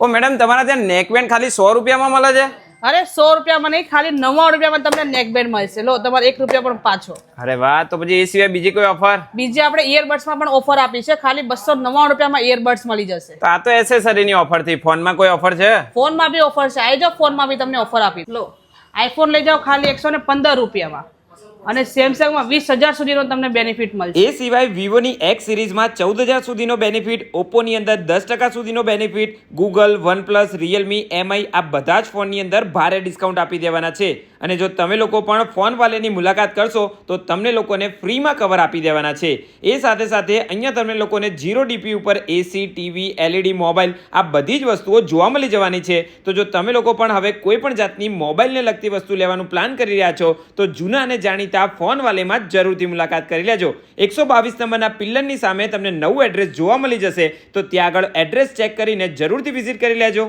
ઓ madam તમારા ત્યાં neckband ખાલી 100 રૂપિયામાં મળે છે? અરે 100 રૂપિયામાં નહીં, ખાલી 99 રૂપિયામાં તમને નેકબેન્ડ મળશે. લો તમારે 1 રૂપિયા પણ પાછો. અરે વાહ, તો પછી એ સિવાય બીજી કોઈ ઓફર? બીજી આપણે ઇયરબડ્સમાં પણ ઓફર આપી છે. ખાલી 299 રૂપિયામાં ઇયરબડ્સ મળી જશે. તો આ તો એસેસરીની ઓફર થી, ફોનમાં કોઈ ઓફર છે? ફોનમાં બી ઓફર છે. આવી જાઓ, ફોનમાં બી તમને ઓફર આપી. લો આઈફોન લઈ જાઓ ખાલી 115 રૂપિયામાં, અને સેમસંગમાં 20,000 સુધીનો તમને બેનિફિટ મળશે. એ સિવાય વિવોની એક્સ સિરીઝમાં 14,000 સુધીનો બેનિફિટ, ઓપ્પોની અંદર 10% સુધીનો benefit, Google, OnePlus, Realme, MI આ બધા જ ફોનની અંદર ભારે ડિસ્કાઉન્ટ આપી દેવાના છે. અને જો તમે લોકો પણ ફોન વાલેની મુલાકાત કરશો તો તમને લોકોને ફ્રીમાં કવર આપી દેવાના છે. એ સાથે સાથે અહીંયા તમને લોકોને 0 DP ઉપર એસી, ટીવી, LED મોબાઈલ આ બધી જ વસ્તુઓ જોવા મળી જવાની છે. તો જો તમે લોકો પણ હવે કોઈ પણ જાતની મોબાઈલને લગતી વસ્તુ લેવાનું પ્લાન કરી રહ્યા છો તો જૂના અને જાણીતા ફોન વાલેમાં જરૂરથી મુલાકાત કરી લેજો. 122 નંબરના પિલ્લરની સામે તમને નવું એડ્રેસ જોવા મળી જશે, તો ત્યાં આગળ એડ્રેસ ચેક કરીને જરૂરથી વિઝિટ કરી લેજો.